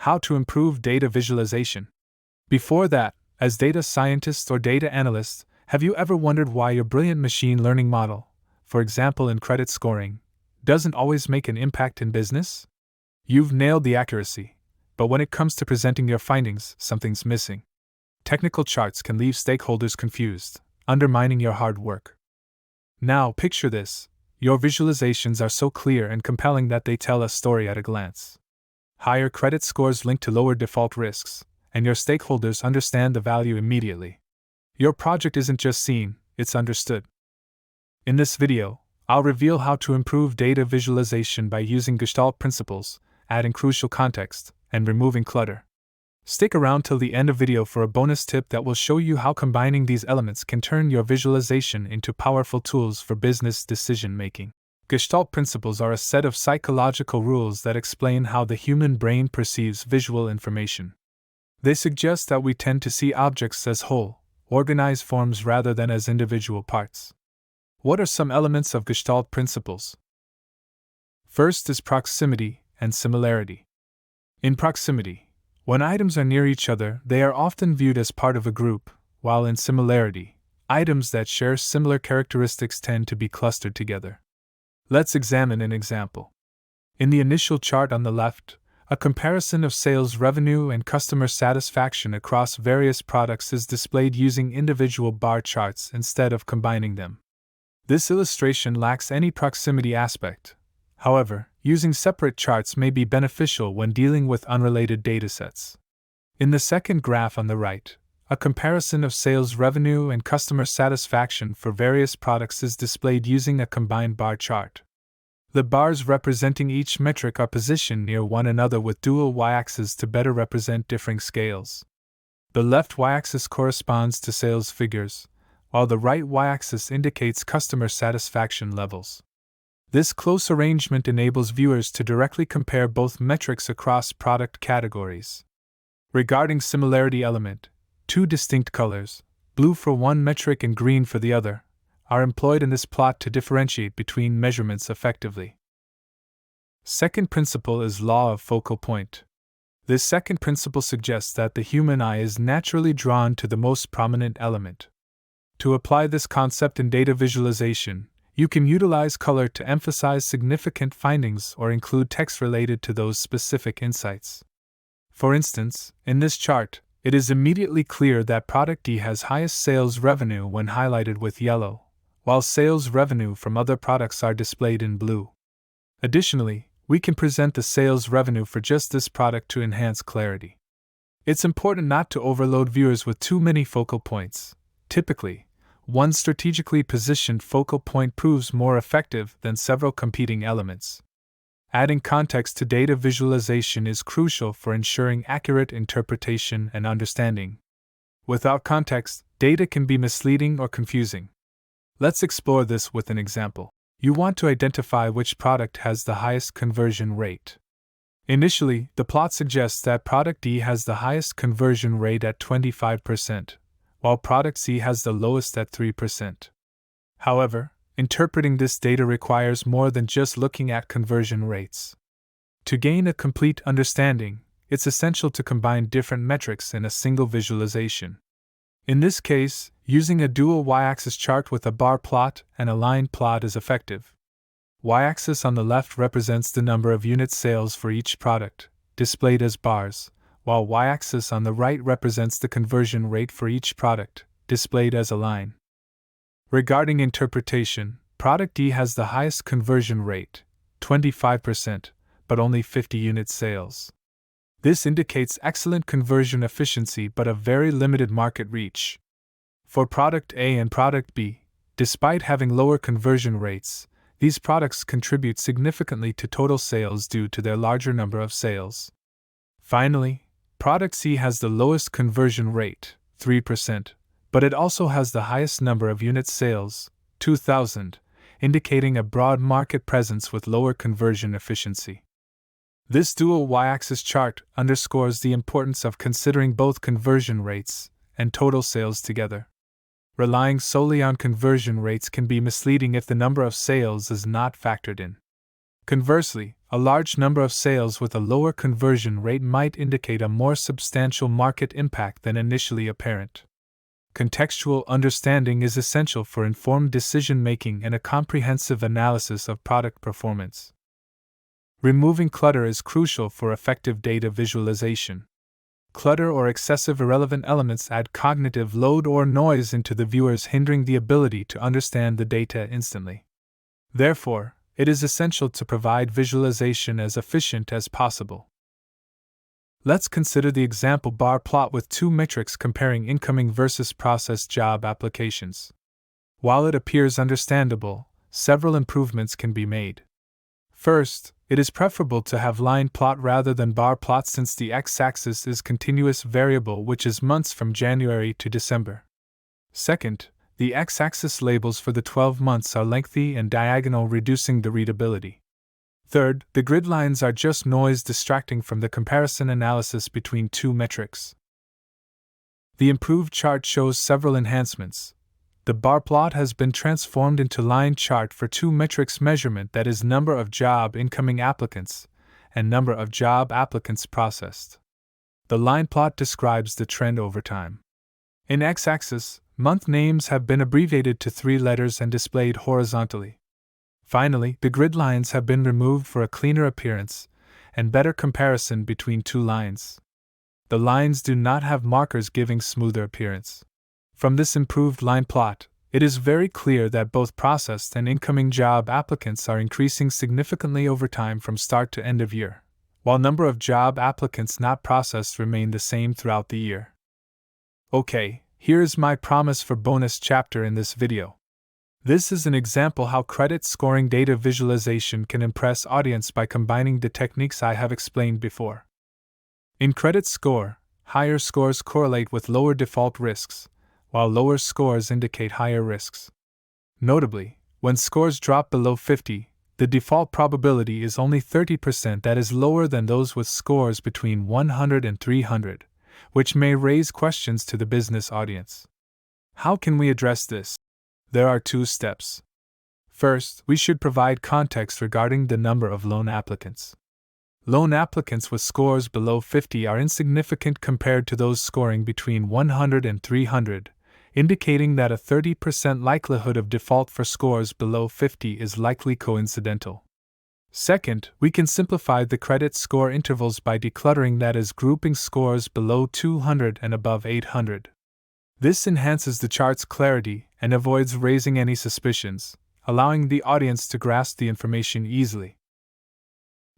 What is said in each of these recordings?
How to improve data visualization. Before that, as data scientists or data analysts, have you ever wondered why your brilliant machine learning model, for example in credit scoring, doesn't always make an impact in business? You've nailed the accuracy, but when it comes to presenting your findings, something's missing. Technical charts can leave stakeholders confused, undermining your hard work. Now, picture this. Your visualizations are so clear and compelling that they tell a story at a glance. Higher credit scores link to lower default risks, and your stakeholders understand the value immediately. Your project isn't just seen, it's understood. In this video, I'll reveal how to improve data visualization by using Gestalt principles, adding crucial context, and removing clutter. Stick around till the end of the video for a bonus tip that will show you how combining these elements can turn your visualization into powerful tools for business decision-making. Gestalt principles are a set of psychological rules that explain how the human brain perceives visual information. They suggest that we tend to see objects as whole, organized forms rather than as individual parts. What are some elements of Gestalt principles? First is proximity and similarity. In proximity, when items are near each other, they are often viewed as part of a group, while in similarity, items that share similar characteristics tend to be clustered together. Let's examine an example. In the initial chart on the left, a comparison of sales revenue and customer satisfaction across various products is displayed using individual bar charts instead of combining them. This illustration lacks any proximity aspect. However, using separate charts may be beneficial when dealing with unrelated datasets. In the second graph on the right, a comparison of sales revenue and customer satisfaction for various products is displayed using a combined bar chart. The bars representing each metric are positioned near one another with dual y-axes to better represent differing scales. The left y-axis corresponds to sales figures, while the right y-axis indicates customer satisfaction levels. This close arrangement enables viewers to directly compare both metrics across product categories. Regarding similarity element, two distinct colors, blue for one metric and green for the other, are employed in this plot to differentiate between measurements effectively. Second principle is law of focal point. This second principle suggests that the human eye is naturally drawn to the most prominent element. To apply this concept in data visualization, you can utilize color to emphasize significant findings or include text related to those specific insights. For instance, in this chart, it is immediately clear that product D has highest sales revenue when highlighted with yellow, while sales revenue from other products are displayed in blue. Additionally, we can present the sales revenue for just this product to enhance clarity. It's important not to overload viewers with too many focal points. Typically, one strategically positioned focal point proves more effective than several competing elements. Adding context to data visualization is crucial for ensuring accurate interpretation and understanding. Without context, data can be misleading or confusing. Let's explore this with an example. You want to identify which product has the highest conversion rate. Initially, the plot suggests that product D has the highest conversion rate at 25%. While product C has the lowest at 3%. However, interpreting this data requires more than just looking at conversion rates. To gain a complete understanding, it's essential to combine different metrics in a single visualization. In this case, using a dual y-axis chart with a bar plot and a line plot is effective. Y-axis on the left represents the number of unit sales for each product, displayed as bars, while y-axis on the right represents the conversion rate for each product, displayed as a line. Regarding interpretation, product D has the highest conversion rate, 25%, but only 50 unit sales. This indicates excellent conversion efficiency but a very limited market reach. For product A and product B, despite having lower conversion rates, these products contribute significantly to total sales due to their larger number of sales. Finally, product C has the lowest conversion rate, 3%, but it also has the highest number of unit sales, 2,000, indicating a broad market presence with lower conversion efficiency. This dual y-axis chart underscores the importance of considering both conversion rates and total sales together. Relying solely on conversion rates can be misleading if the number of sales is not factored in. Conversely, a large number of sales with a lower conversion rate might indicate a more substantial market impact than initially apparent. Contextual understanding is essential for informed decision-making and a comprehensive analysis of product performance. Removing clutter is crucial for effective data visualization. Clutter or excessive irrelevant elements add cognitive load or noise into the viewers, hindering the ability to understand the data instantly. Therefore, it is essential to provide visualization as efficient as possible. Let's consider the example bar plot with two metrics comparing incoming versus processed job applications. While it appears understandable, several improvements can be made. First, it is preferable to have line plot rather than bar plot since the x-axis is continuous variable, which is months from January to December. Second, the x-axis labels for the 12 months are lengthy and diagonal, reducing the readability. Third, the grid lines are just noise distracting from the comparison analysis between two metrics. The improved chart shows several enhancements. The bar plot has been transformed into line chart for two metrics measurement, that is, number of job incoming applicants and number of job applicants processed. The line plot describes the trend over time. In x-axis, month names have been abbreviated to 3 letters and displayed horizontally. Finally, the grid lines have been removed for a cleaner appearance and better comparison between two lines. The lines do not have markers, giving smoother appearance. From this improved line plot, it is very clear that both processed and incoming job applicants are increasing significantly over time from start to end of year, while number of job applicants not processed remain the same throughout the year. Okay, here is my promise for bonus chapter in this video. This is an example how credit scoring data visualization can impress audience by combining the techniques I have explained before. In credit score, higher scores correlate with lower default risks, while lower scores indicate higher risks. Notably, when scores drop below 50, the default probability is only 30%, that is lower than those with scores between 100 and 300, which may raise questions to the business audience. How can we address this? There are 2 steps. First, we should provide context regarding the number of loan applicants. Loan applicants with scores below 50 are insignificant compared to those scoring between 100 and 300, indicating that a 30% likelihood of default for scores below 50 is likely coincidental. Second, we can simplify the credit score intervals by decluttering, that is, grouping scores below 200 and above 800. This enhances the chart's clarity and avoids raising any suspicions, allowing the audience to grasp the information easily.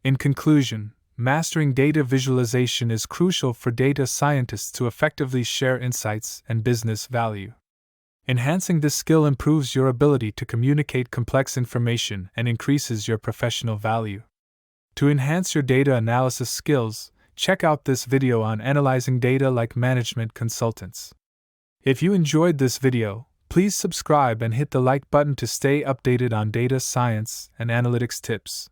In conclusion, mastering data visualization is crucial for data scientists to effectively share insights and business value. Enhancing this skill improves your ability to communicate complex information and increases your professional value. To enhance your data analysis skills, check out this video on analyzing data like management consultants. If you enjoyed this video, please subscribe and hit the like button to stay updated on data science and analytics tips.